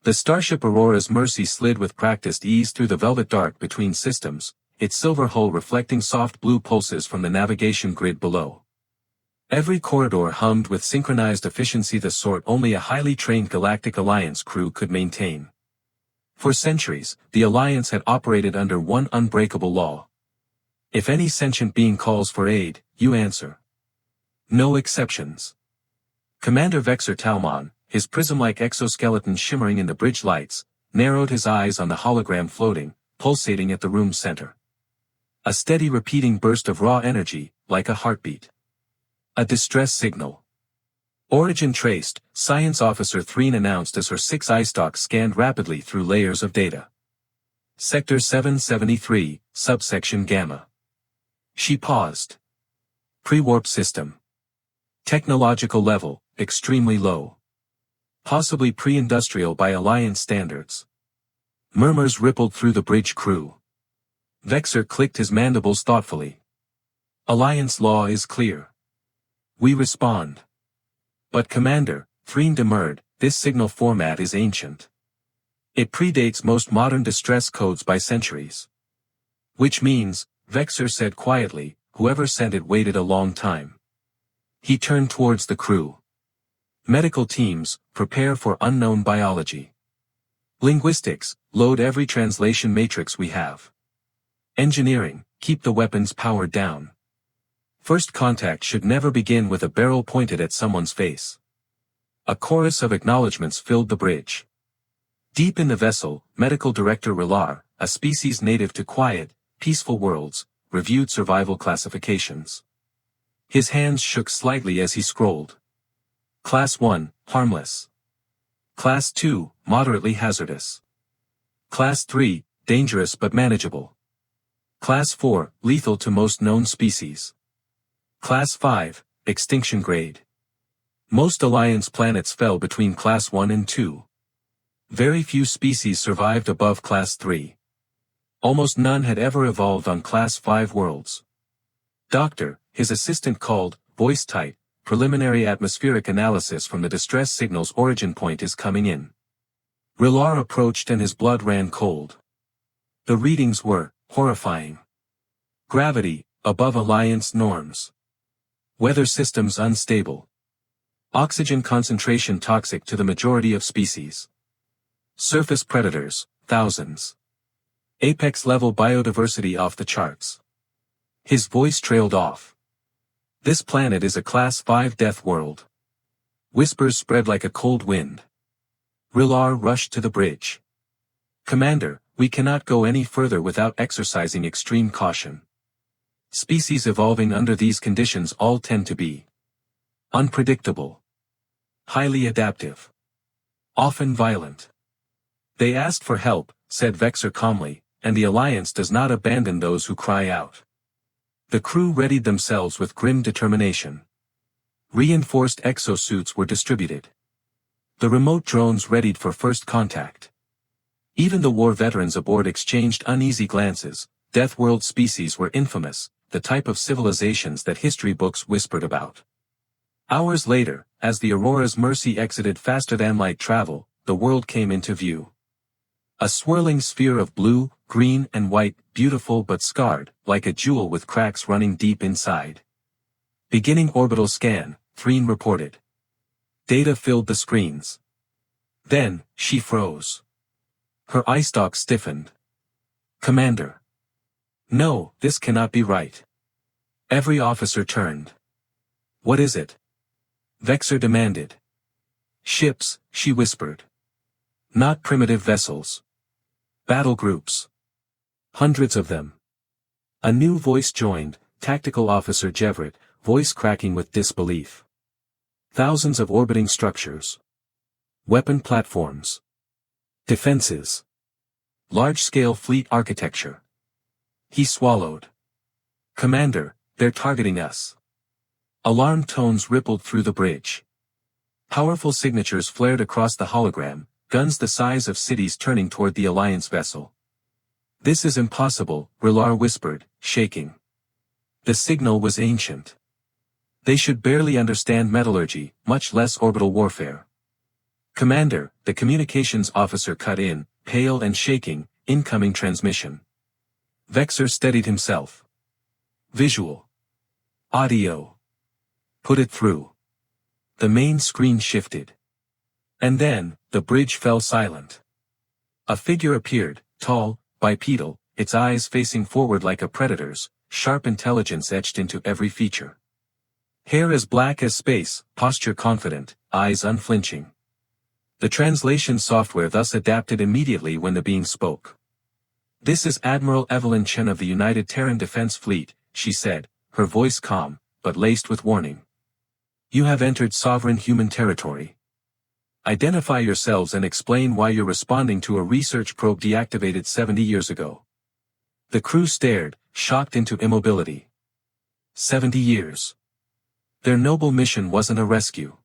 The starship Aurora's Mercy slid with practiced ease through the velvet dark between systems, its silver hull reflecting soft blue pulses from the navigation grid below. Every corridor hummed with synchronized efficiency, the sort only a highly trained Galactic Alliance crew could maintain. For centuries, the Alliance had operated under one unbreakable law. If any sentient being calls for aid, you answer. No exceptions. Commander Vexer Talmon, his prism-like exoskeleton shimmering in the bridge lights, narrowed his eyes on the hologram floating, pulsating at the room's center. A steady repeating burst of raw energy, like a heartbeat. A distress signal. Origin traced, Science Officer Threen announced as her 6 eyestalks scanned rapidly through layers of data. Sector 773, Subsection Gamma. She paused. Pre-warp system. Technological level, extremely low. Possibly pre-industrial by Alliance standards. Murmurs rippled through the bridge crew. Vexer clicked his mandibles thoughtfully. Alliance law is clear. We respond. But Commander, Threen demurred, this signal format is ancient. It predates most modern distress codes by centuries. Which means, Vexer said quietly, whoever sent it waited a long time. He turned towards the crew. Medical teams, prepare for unknown biology. Linguistics, load every translation matrix we have. Engineering, keep the weapons powered down. First contact should never begin with a barrel pointed at someone's face. A chorus of acknowledgments filled the bridge. Deep in the vessel, Medical Director Rilar, a species native to quiet, peaceful worlds, reviewed survival classifications. His hands shook slightly as he scrolled. Class 1, harmless. Class 2, moderately hazardous. Class 3, dangerous but manageable. Class 4, lethal to most known species. Class 5, extinction grade. Most Alliance planets fell between Class 1 and 2. Very few species survived above Class 3. Almost none had ever evolved on Class 5 worlds. Doctor, his assistant called, voice tight, preliminary atmospheric analysis from the distress signal's origin point is coming in. Rilar approached and his blood ran cold. The readings were horrifying. Gravity, above Alliance norms. Weather systems unstable. Oxygen concentration toxic to the majority of species. Surface predators, thousands. Apex-level biodiversity off the charts. His voice trailed off. This planet is a Class 5 death world. Whispers spread like a cold wind. Rilar rushed to the bridge. Commander, we cannot go any further without exercising extreme caution. Species evolving under these conditions all tend to be unpredictable, highly adaptive, often violent. They asked for help, said Vexer calmly, and the Alliance does not abandon those who cry out. The crew readied themselves with grim determination. Reinforced exosuits were distributed. The remote drones readied for first contact. Even the war veterans aboard exchanged uneasy glances. Death world species were infamous, the type of civilizations that history books whispered about. Hours later, as the Aurora's Mercy exited faster than light travel, the world came into view. A swirling sphere of blue, green and white, beautiful but scarred, like a jewel with cracks running deep inside. Beginning orbital scan, Threen reported. Data filled the screens. Then, she froze. Her eyestalk stiffened. Commander. No, this cannot be right. Every officer turned. What is it? Vexer demanded. Ships, she whispered. Not primitive vessels. Battle groups. Hundreds of them. A new voice joined, Tactical Officer Jevrit, voice cracking with disbelief. Thousands of orbiting structures. Weapon platforms. Defenses. Large-scale fleet architecture. He swallowed. Commander, they're targeting us. Alarm tones rippled through the bridge. Powerful signatures flared across the hologram, guns the size of cities turning toward the Alliance vessel. This is impossible, Rilar whispered, shaking. The signal was ancient. They should barely understand metallurgy, much less orbital warfare. Commander, the communications officer cut in, pale and shaking, incoming transmission. Vexor steadied himself. Visual. Audio. Put it through. The main screen shifted. And then, the bridge fell silent. A figure appeared, tall, bipedal, its eyes facing forward like a predator's, sharp intelligence etched into every feature. Hair as black as space, posture confident, eyes unflinching. The translation software thus adapted immediately when the being spoke. "This is Admiral Evelyn Chen of the United Terran Defense Fleet," she said, her voice calm, but laced with warning. "You have entered sovereign human territory. Identify yourselves and explain why you're responding to a research probe deactivated 70 years ago." The crew stared, shocked into immobility. 70 years. Their noble mission wasn't a rescue.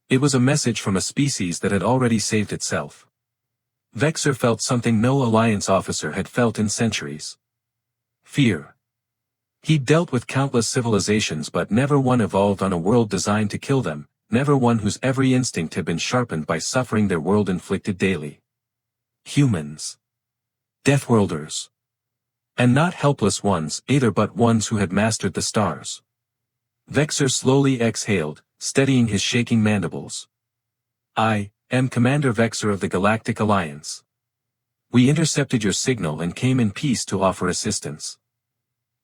It was a message from a species that had already saved itself. Vexor felt something no Alliance officer had felt in centuries. Fear. He'd dealt with countless civilizations but never one evolved on a world designed to kill them, never one whose every instinct had been sharpened by suffering their world inflicted daily. Humans. Deathworlders. And not helpless ones either, but ones who had mastered the stars. Vexor slowly exhaled, steadying his shaking mandibles. "I am Commander Vexor of the Galactic Alliance. We intercepted your signal and came in peace to offer assistance."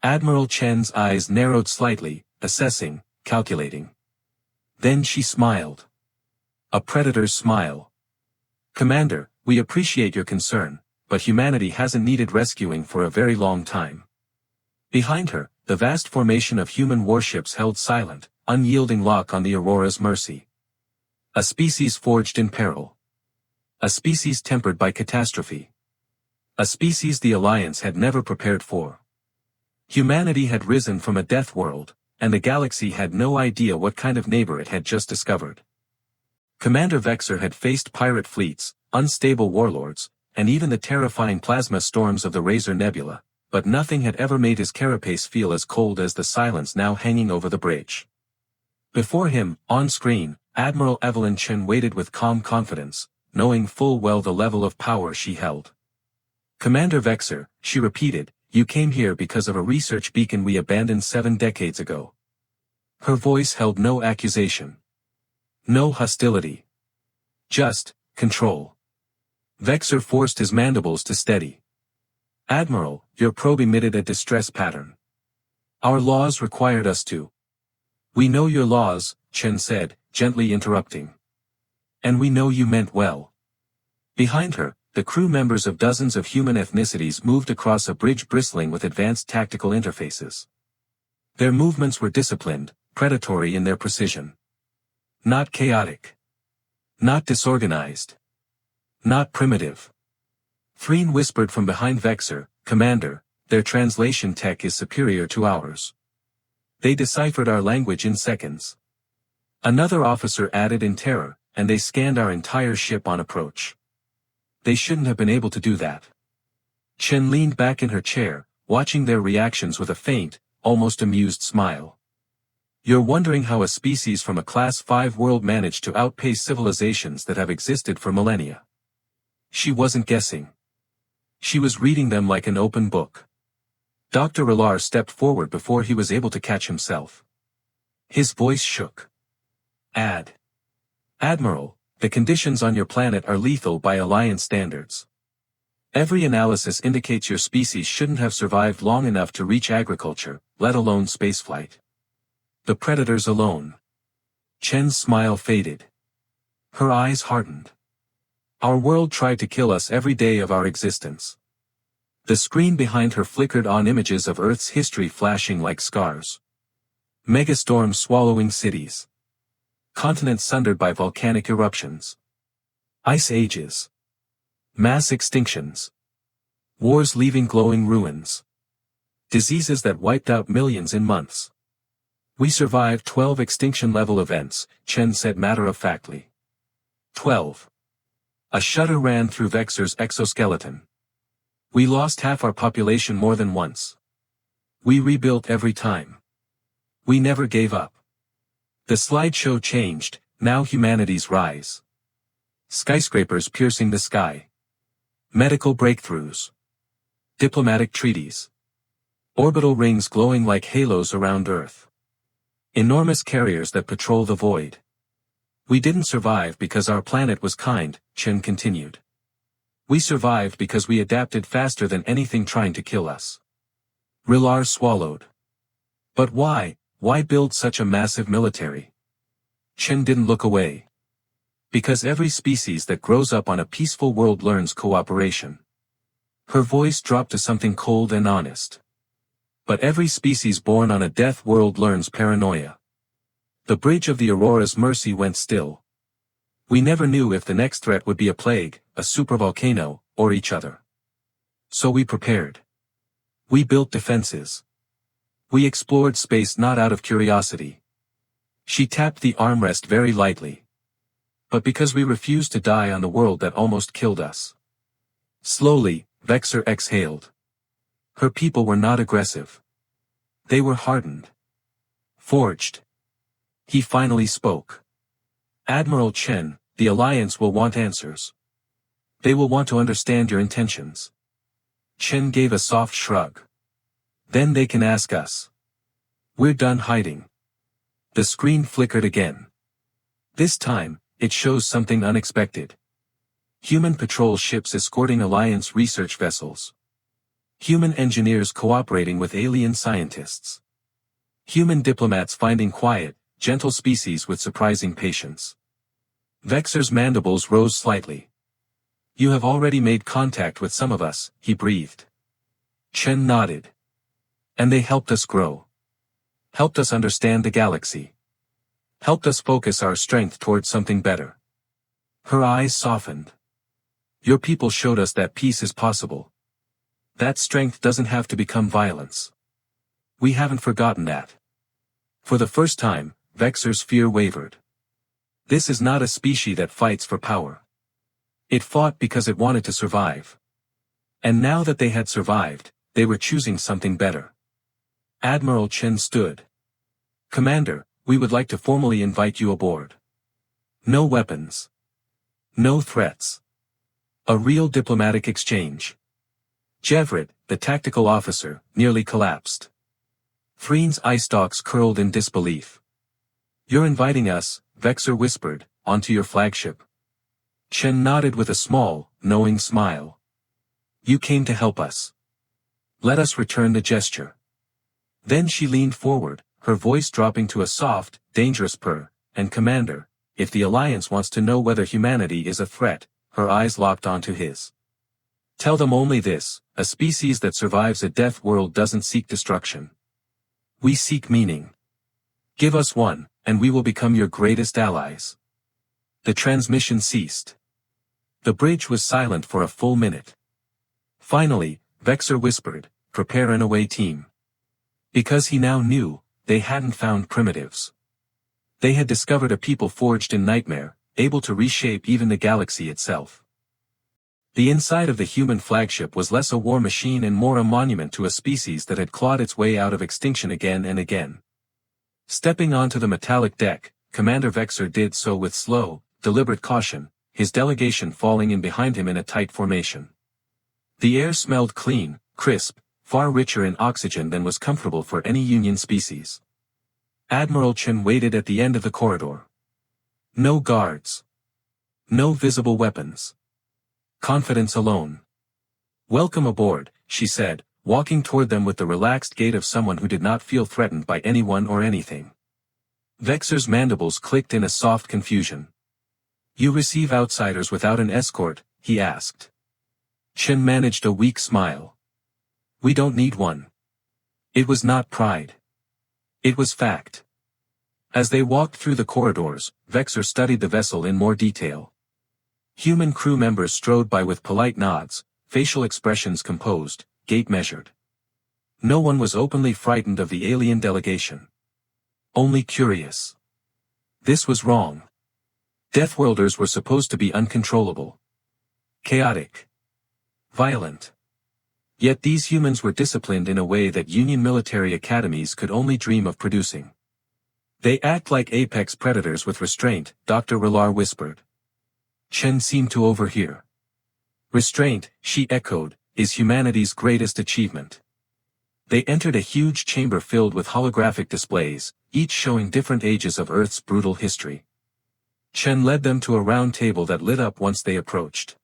Admiral Chen's eyes narrowed slightly, assessing, calculating. Then she smiled. A predator's smile. "Commander, we appreciate your concern, but humanity hasn't needed rescuing for a very long time." Behind her, the vast formation of human warships held silent, unyielding lock on the Aurora's mercy. A species forged in peril. A species tempered by catastrophe. A species the Alliance had never prepared for. Humanity had risen from a death world, and the galaxy had no idea what kind of neighbor it had just discovered. Commander Vexor had faced pirate fleets, unstable warlords, and even the terrifying plasma storms of the Razor Nebula, but nothing had ever made his carapace feel as cold as the silence now hanging over the bridge. Before him, on screen, Admiral Evelyn Chen waited with calm confidence, knowing full well the level of power she held. "Commander Vexor," she repeated, "you came here because of a research beacon we abandoned 7 decades ago." Her voice held no accusation. No hostility. Just control. Vexor forced his mandibles to steady. "Admiral, your probe emitted a distress pattern. Our laws required us to." "We know your laws," Chen said, gently interrupting. "And we know you meant well." Behind her, the crew members of dozens of human ethnicities moved across a bridge bristling with advanced tactical interfaces. Their movements were disciplined, predatory in their precision. Not chaotic. Not disorganized. Not primitive. Threen whispered from behind Vexor, "Commander, their translation tech is superior to ours. They deciphered our language in seconds." Another officer added in terror, "And they scanned our entire ship on approach. They shouldn't have been able to do that." Chen leaned back in her chair, watching their reactions with a faint, almost amused smile. "You're wondering how a species from a Class 5 world managed to outpace civilizations that have existed for millennia." She wasn't guessing. She was reading them like an open book. Dr. Relar stepped forward before he was able to catch himself. His voice shook. "Admiral, the conditions on your planet are lethal by Alliance standards. Every analysis indicates your species shouldn't have survived long enough to reach agriculture, let alone spaceflight. The predators alone." Chen's smile faded. Her eyes hardened. "Our world tried to kill us every day of our existence." The screen behind her flickered on images of Earth's history flashing like scars. Megastorms swallowing cities. Continents sundered by volcanic eruptions. Ice ages. Mass extinctions. Wars leaving glowing ruins. Diseases that wiped out millions in months. "We survived 12 extinction-level events," Chen said matter-of-factly. 12. A shudder ran through Vexor's exoskeleton. "We lost half our population more than once. We rebuilt every time. We never gave up." The slideshow changed, now humanity's rise. Skyscrapers piercing the sky. Medical breakthroughs. Diplomatic treaties. Orbital rings glowing like halos around Earth. Enormous carriers that patrol the void. We didn't survive because our planet was kind, Chen continued. We survived because we adapted faster than anything trying to kill us. Rilar swallowed. But why build such a massive military? Chen didn't look away. Because every species that grows up on a peaceful world learns cooperation. Her voice dropped to something cold and honest. But every species born on a death world learns paranoia. The bridge of the Aurora's mercy went still. We never knew if the next threat would be a plague, a supervolcano, or each other. So we prepared. We built defenses. We explored space not out of curiosity. She tapped the armrest very lightly. But because we refused to die on the world that almost killed us. Slowly, Vexor exhaled. Her people were not aggressive. They were hardened. Forged. He finally spoke. Admiral Chen, the Alliance will want answers. They will want to understand your intentions. Chen gave a soft shrug. Then they can ask us. We're done hiding. The screen flickered again. This time, it shows something unexpected. Human patrol ships escorting Alliance research vessels. Human engineers cooperating with alien scientists. Human diplomats finding quiet, gentle species with surprising patience. Vexor's mandibles rose slightly. You have already made contact with some of us, he breathed. Chen nodded. And they helped us grow. Helped us understand the galaxy. Helped us focus our strength towards something better. Her eyes softened. Your people showed us that peace is possible. That strength doesn't have to become violence. We haven't forgotten that. For the first time, Vexor's fear wavered. This is not a species that fights for power. It fought because it wanted to survive. And now that they had survived, they were choosing something better. Admiral Chen stood. Commander, we would like to formally invite you aboard. No weapons. No threats. A real diplomatic exchange. Jevrit, the tactical officer, nearly collapsed. Threen's eye stalks curled in disbelief. You're inviting us, Vexor whispered, onto your flagship. Chen nodded with a small, knowing smile. You came to help us. Let us return the gesture. Then she leaned forward, her voice dropping to a soft, dangerous purr, and Commander, if the Alliance wants to know whether humanity is a threat, her eyes locked onto his. Tell them only this, a species that survives a death world doesn't seek destruction. We seek meaning. Give us one, and we will become your greatest allies. The transmission ceased. The bridge was silent for a full minute. Finally, Vexor whispered, prepare an away team. Because he now knew, they hadn't found primitives. They had discovered a people forged in nightmare, able to reshape even the galaxy itself. The inside of the human flagship was less a war machine and more a monument to a species that had clawed its way out of extinction again and again. Stepping onto the metallic deck, Commander Vexor did so with slow, deliberate caution, his delegation falling in behind him in a tight formation. The air smelled clean, crisp, far richer in oxygen than was comfortable for any Union species. Admiral Chen waited at the end of the corridor. No guards. No visible weapons. Confidence alone. Welcome aboard, she said, walking toward them with the relaxed gait of someone who did not feel threatened by anyone or anything. Vexor's mandibles clicked in a soft confusion. You receive outsiders without an escort, he asked. Chen managed a weak smile. We don't need one. It was not pride. It was fact. As they walked through the corridors, Vexor studied the vessel in more detail. Human crew members strode by with polite nods, facial expressions composed, gait measured. No one was openly frightened of the alien delegation. Only curious. This was wrong. Deathworlders were supposed to be uncontrollable. Chaotic. Violent. Yet these humans were disciplined in a way that Union military academies could only dream of producing. They act like apex predators with restraint, Dr. Rilar whispered. Chen seemed to overhear. Restraint, she echoed, is humanity's greatest achievement. They entered a huge chamber filled with holographic displays, each showing different ages of Earth's brutal history. Chen led them to a round table that lit up once they approached.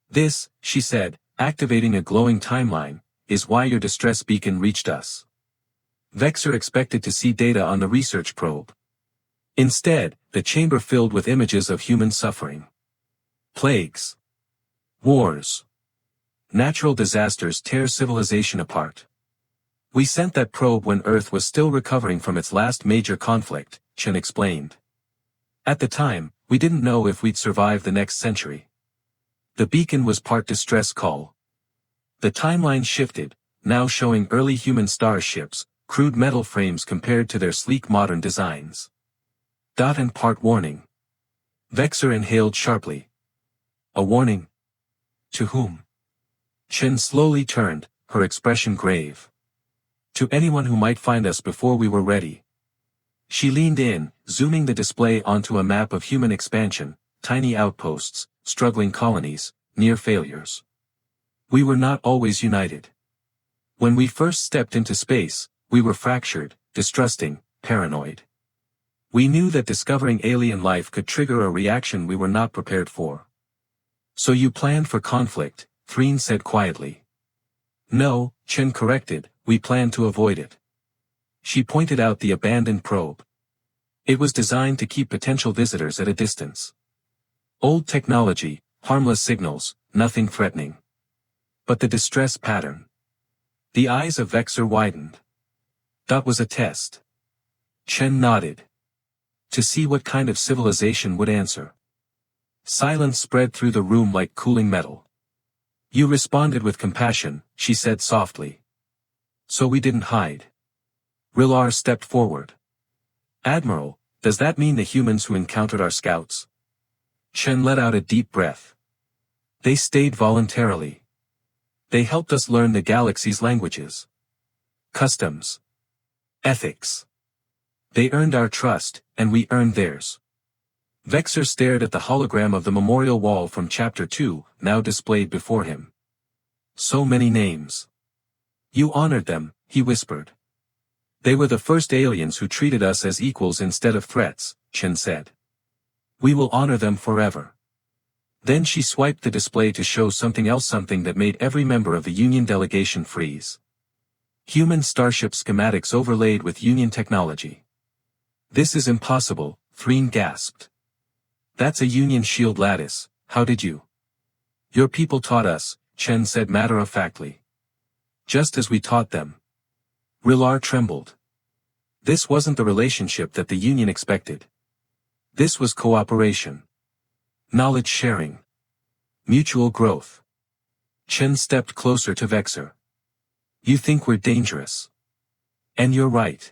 This, she said, activating a glowing timeline, is why your distress beacon reached us. Vexor expected to see data on the research probe. Instead, the chamber filled with images of human suffering. Plagues. Wars. Natural disasters tear civilization apart. We sent that probe when Earth was still recovering from its last major conflict, Chen explained. At the time, we didn't know if we'd survive the next century. The beacon was part distress call. The timeline shifted, now showing early human starships, crude metal frames compared to their sleek modern designs. And part warning. Vexor inhaled sharply. A warning? To whom? Chen slowly turned, her expression grave. To anyone who might find us before we were ready. She leaned in, zooming the display onto a map of human expansion, tiny outposts, struggling colonies, near failures. We were not always united. When we first stepped into space, we were fractured, distrusting, paranoid. We knew that discovering alien life could trigger a reaction we were not prepared for. So you planned for conflict, Threen said quietly. No, Chen corrected, we planned to avoid it. She pointed out the abandoned probe. It was designed to keep potential visitors at a distance. Old technology, harmless signals, nothing threatening. But the distress pattern. The eyes of Vexor widened. That was a test. Chen nodded. To see what kind of civilization would answer. Silence spread through the room like cooling metal. You responded with compassion, she said softly. So we didn't hide. Rilar stepped forward. Admiral, does that mean the humans who encountered our scouts? Chen let out a deep breath. They stayed voluntarily. They helped us learn the galaxy's languages. Customs. Ethics. They earned our trust, and we earned theirs. Vexor stared at the hologram of the memorial wall from Chapter 2, now displayed before him. So many names. You honored them, he whispered. They were the first aliens who treated us as equals instead of threats, Chen said. We will honor them forever. Then she swiped the display to show something else, something that made every member of the Union delegation freeze. Human starship schematics overlaid with Union technology. This is impossible, Threen gasped. That's a Union shield lattice, how did you? Your people taught us, Chen said matter-of-factly. Just as we taught them. Rilar trembled. This wasn't the relationship that the Union expected. This was cooperation. Knowledge sharing. Mutual growth. Chen stepped closer to Vexor. You think we're dangerous. And you're right.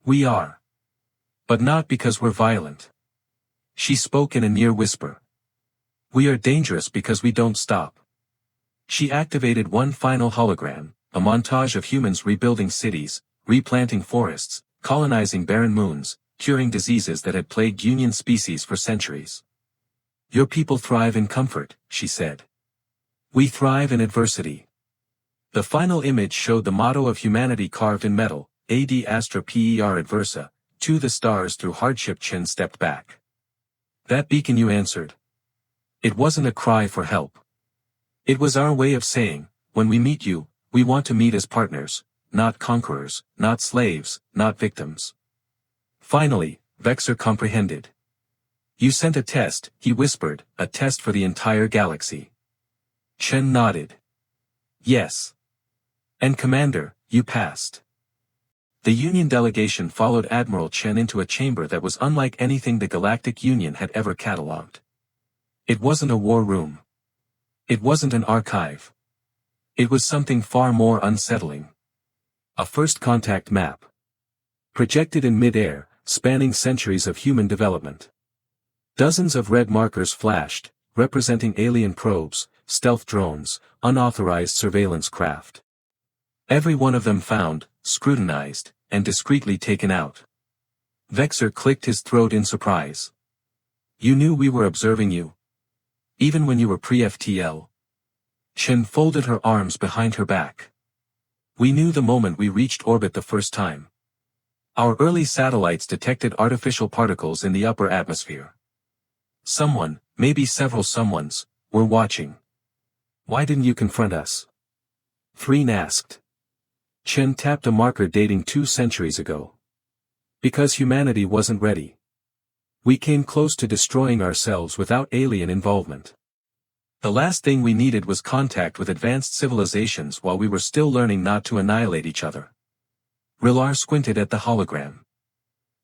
We are. But not because we're violent. She spoke in a near whisper. We are dangerous because we don't stop. She activated one final hologram, a montage of humans rebuilding cities, replanting forests, colonizing barren moons, curing diseases that had plagued Union species for centuries. Your people thrive in comfort, she said. We thrive in adversity. The final image showed the motto of humanity carved in metal, Ad Astra Per Adversa, to the stars through hardship. Chen stepped back. That beacon you answered. It wasn't a cry for help. It was our way of saying, when we meet you, we want to meet as partners, not conquerors, not slaves, not victims. Finally, Vexor comprehended. You sent a test, he whispered, a test for the entire galaxy. Chen nodded. Yes. And Commander, you passed. The Union delegation followed Admiral Chen into a chamber that was unlike anything the Galactic Union had ever catalogued. It wasn't a war room. It wasn't an archive. It was something far more unsettling. A first contact map. Projected in mid-air, spanning centuries of human development. Dozens of red markers flashed, representing alien probes, stealth drones, unauthorized surveillance craft. Every one of them found, scrutinized, and discreetly taken out. Vexor clicked his throat in surprise. You knew we were observing you? Even when you were pre-FTL. Chen folded her arms behind her back. We knew the moment we reached orbit the first time. Our early satellites detected artificial particles in the upper atmosphere. Someone, maybe several someones, were watching. Why didn't you confront us? Threen asked. Chen tapped a marker dating 2 centuries ago. Because humanity wasn't ready. We came close to destroying ourselves without alien involvement. The last thing we needed was contact with advanced civilizations while we were still learning not to annihilate each other. Rilar squinted at the hologram.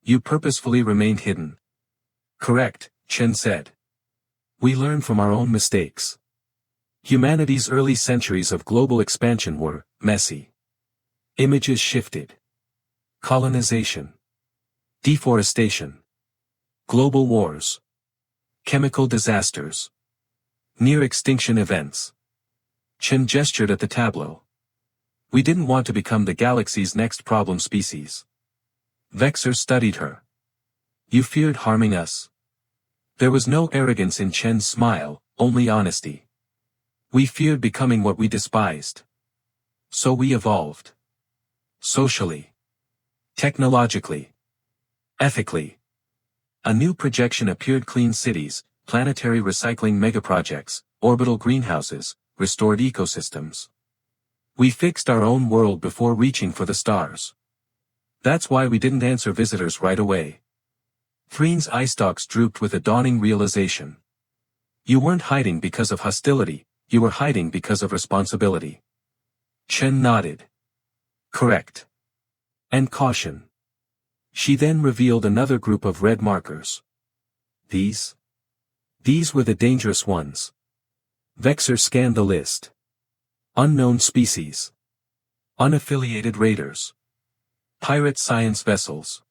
You purposefully remained hidden. Correct, Chen said. We learned from our own mistakes. Humanity's early centuries of global expansion were messy. Images shifted. Colonization. Deforestation. Global wars. Chemical disasters. Near-extinction events. Chen gestured at the tableau. We didn't want to become the galaxy's next problem species. Vexer studied her. You feared harming us. There was no arrogance in Chen's smile, only honesty. We feared becoming what we despised. So we evolved. Socially. Technologically. Ethically. A new projection appeared: clean cities, planetary recycling megaprojects, orbital greenhouses, restored ecosystems. We fixed our own world before reaching for the stars. That's why we didn't answer visitors right away. Threen's eye stalks drooped with a dawning realization. You weren't hiding because of hostility, you were hiding because of responsibility. Chen nodded. Correct. And caution. She then revealed another group of red markers. These were the dangerous ones. Vexer scanned the list. Unknown species. Unaffiliated raiders. Pirate science vessels.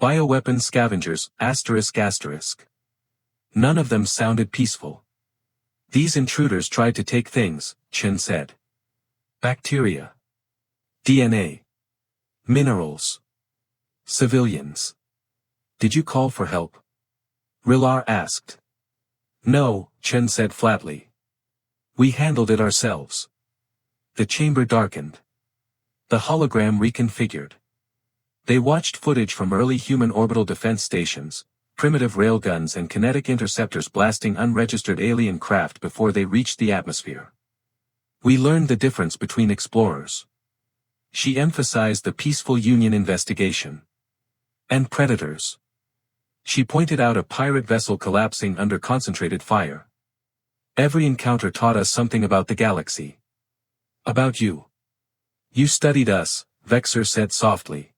Bioweapon scavengers, ***. None of them sounded peaceful. These intruders tried to take things, Chen said. Bacteria. DNA. Minerals. Civilians. Did you call for help? Rilar asked. No, Chen said flatly. We handled it ourselves. The chamber darkened. The hologram reconfigured. They watched footage from early human orbital defense stations, primitive railguns and kinetic interceptors blasting unregistered alien craft before they reached the atmosphere. We learned the difference between explorers. She emphasized the peaceful Union investigation. And predators. She pointed out a pirate vessel collapsing under concentrated fire. Every encounter taught us something about the galaxy. About you. You studied us, Vexer said softly.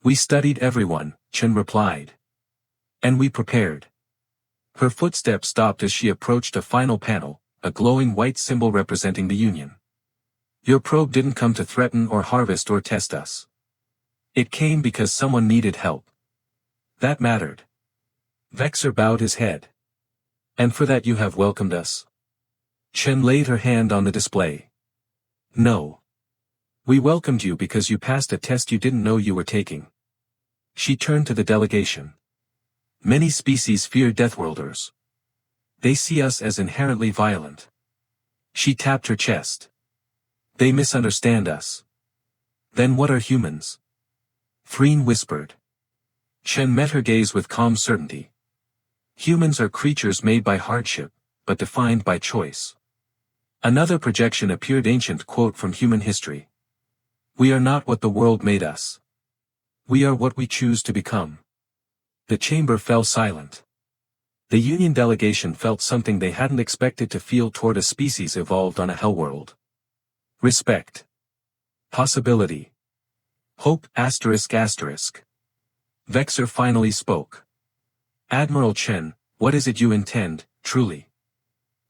We studied everyone, Chen replied. And we prepared. Her footsteps stopped as she approached a final panel, a glowing white symbol representing the Union. Your probe didn't come to threaten or harvest or test us. It came because someone needed help. That mattered. Vexer bowed his head. And for that you have welcomed us? Chen laid her hand on the display. No. We welcomed you because you passed a test you didn't know you were taking. She turned to the delegation. Many species fear deathworlders. They see us as inherently violent. She tapped her chest. They misunderstand us. Then what are humans? Threen whispered. Chen met her gaze with calm certainty. Humans are creatures made by hardship, but defined by choice. Another projection appeared: ancient quote from human history. We are not what the world made us. We are what we choose to become. The chamber fell silent. The Union delegation felt something they hadn't expected to feel toward a species evolved on a hellworld. Respect. Possibility. Hope ***. Vexer finally spoke. Admiral Chen, what is it you intend, truly?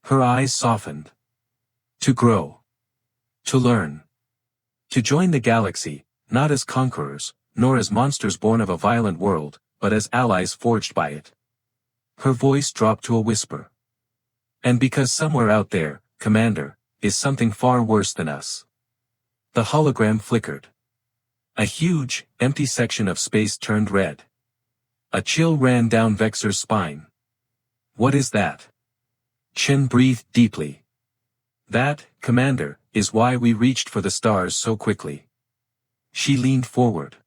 Her eyes softened. To grow. To learn. To join the galaxy, not as conquerors, nor as monsters born of a violent world, but as allies forged by it. Her voice dropped to a whisper. And because somewhere out there, Commander, is something far worse than us. The hologram flickered. A huge, empty section of space turned red. A chill ran down Vexer's spine. What is that? Chen breathed deeply. That, Commander, is why we reached for the stars so quickly. She leaned forward.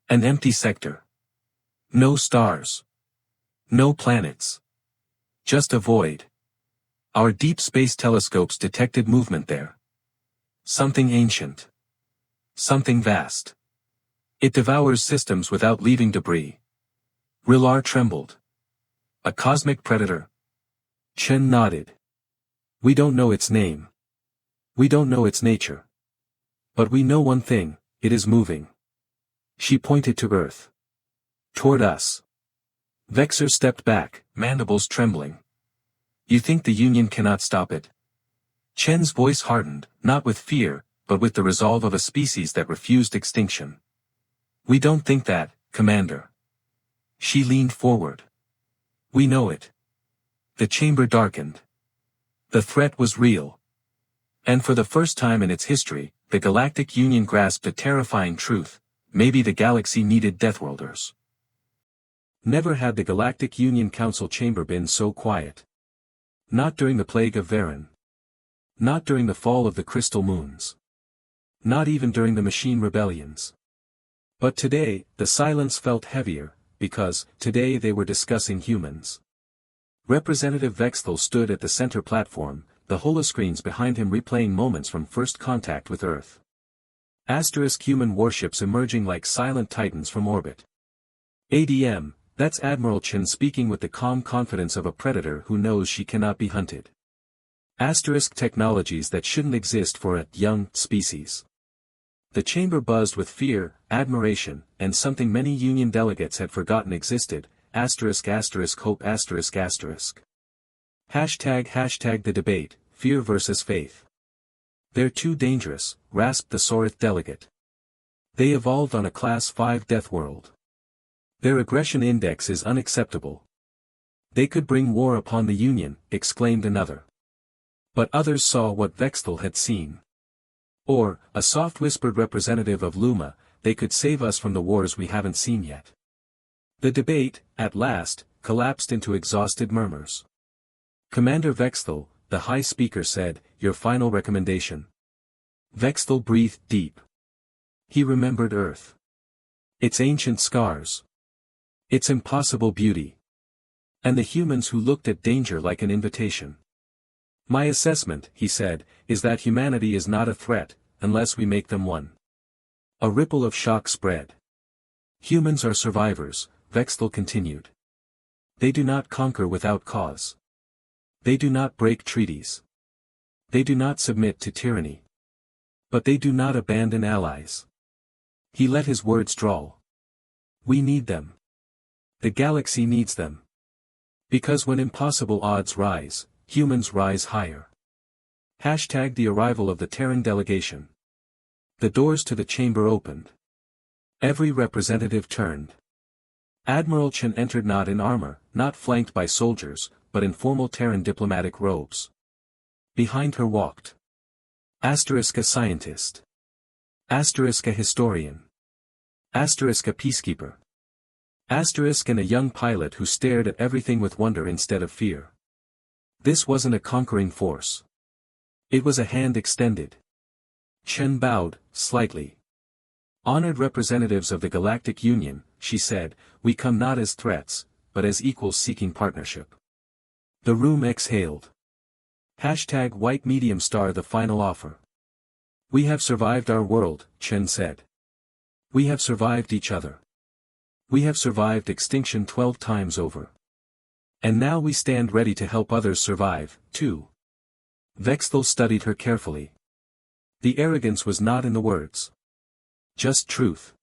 An empty sector. No stars. No planets. Just a void. Our deep space telescopes detected movement there. Something ancient. Something vast. It devours systems without leaving debris. Rilar trembled. A cosmic predator? Chen nodded. We don't know its name. We don't know its nature. But we know one thing, it is moving. She pointed to Earth. Toward us. Vexer stepped back, mandibles trembling. You think the Union cannot stop it? Chen's voice hardened, not with fear, but with the resolve of a species that refused extinction. We don't think that, Commander. She leaned forward. We know it. The chamber darkened. The threat was real. And for the first time in its history, the Galactic Union grasped a terrifying truth: maybe the galaxy needed deathworlders. Never had the Galactic Union Council chamber been so quiet. Not during the Plague of Varen. Not during the fall of the Crystal Moons. Not even during the Machine Rebellions. But today, the silence felt heavier, because, today they were discussing humans. Representative Vexthal stood at the center platform, the holoscreens behind him replaying moments from first contact with Earth. Asterisk human warships emerging like silent titans from orbit. ADM, that's Admiral Chen speaking with the calm confidence of a predator who knows she cannot be hunted. Asterisk technologies that shouldn't exist for a young species. The chamber buzzed with fear, admiration, and something many Union delegates had forgotten existed, asterisk asterisk hope asterisk asterisk. Hashtag the debate, fear versus faith. They're too dangerous, rasped the Sorith delegate. They evolved on a Class 5 death world. Their aggression index is unacceptable. They could bring war upon the Union, exclaimed another. But others saw what Vexthal had seen. Or, a soft-whispered representative of Luma, they could save us from the wars we haven't seen yet. The debate, at last, collapsed into exhausted murmurs. Commander Vexthal, the High Speaker said, your final recommendation. Vexthal breathed deep. He remembered Earth. Its ancient scars. Its impossible beauty. And the humans who looked at danger like an invitation. My assessment, he said, is that humanity is not a threat, unless we make them one. A ripple of shock spread. Humans are survivors, Vexthal continued. They do not conquer without cause. They do not break treaties. They do not submit to tyranny. But they do not abandon allies. He let his words drawl. We need them. The galaxy needs them. Because when impossible odds rise, humans rise higher. Hashtag the arrival of the Terran delegation. The doors to the chamber opened. Every representative turned. Admiral Chen entered not in armor, not flanked by soldiers, but in formal Terran diplomatic robes. Behind her walked. Asterisk a scientist. Asterisk a historian. Asterisk a peacekeeper. Asterisk and a young pilot who stared at everything with wonder instead of fear. This wasn't a conquering force. It was a hand extended. Chen bowed, slightly. Honored representatives of the Galactic Union, she said, we come not as threats, but as equals seeking partnership. The room exhaled. Hashtag white medium star the final offer. We have survived our world, Chen said. We have survived each other. We have survived extinction 12 times over. And now we stand ready to help others survive, too. Vexthal studied her carefully. The arrogance was not in the words. Just truth.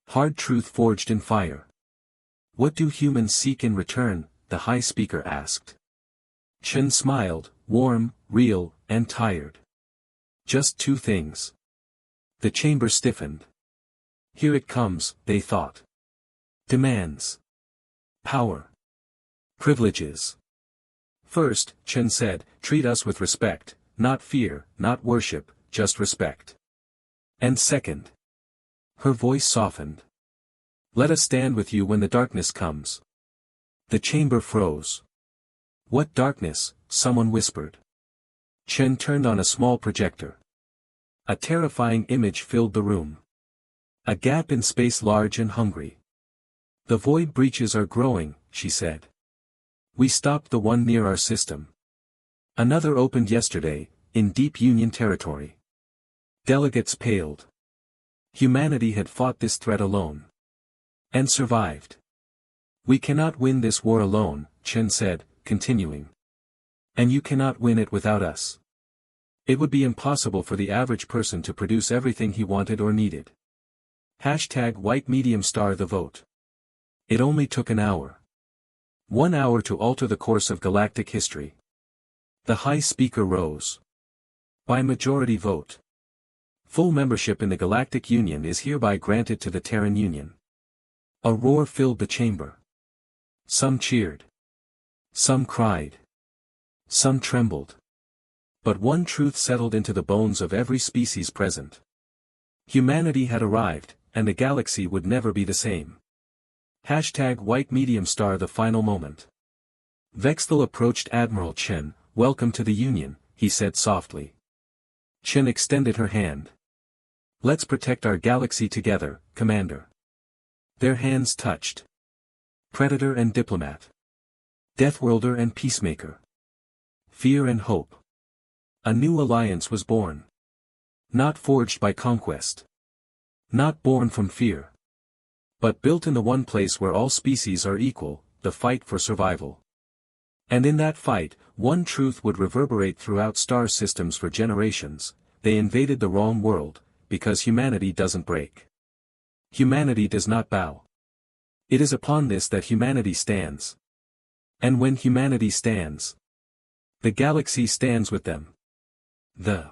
Hard truth forged in fire. What do humans seek in return? The High Speaker asked. Chen smiled, warm, real, and tired. Just two things. The chamber stiffened. Here it comes, they thought. Demands. Power. Privileges. First, Chen said, treat us with respect, not fear, not worship, just respect. And second. Her voice softened. Let us stand with you when the darkness comes. The chamber froze. What darkness, someone whispered. Chen turned on a small projector. A terrifying image filled the room. A gap in space large and hungry. The void breaches are growing, she said. We stopped the one near our system. Another opened yesterday, in deep Union territory. Delegates paled. Humanity had fought this threat alone. And survived. We cannot win this war alone, Chen said, continuing. And you cannot win it without us. It would be impossible for the average person to produce everything he wanted or needed. #white medium star the vote. It only took an hour. 1 hour to alter the course of galactic history. The High Speaker rose. By majority vote. Full membership in the Galactic Union is hereby granted to the Terran Union. A roar filled the chamber. Some cheered. Some cried. Some trembled. But one truth settled into the bones of every species present. Humanity had arrived, and the galaxy would never be the same. #white medium star the final moment. Vexthal approached Admiral Chen. Welcome to the Union, he said softly. Chen extended her hand. Let's protect our galaxy together, Commander. Their hands touched. Predator and diplomat. Deathworlder and peacemaker. Fear and hope. A new alliance was born. Not forged by conquest. Not born from fear. But built in the one place where all species are equal, the fight for survival. And in that fight, one truth would reverberate throughout star systems for generations: they invaded the wrong world, because humanity doesn't break. Humanity does not bow. It is upon this that humanity stands. And when humanity stands, the galaxy stands with them. The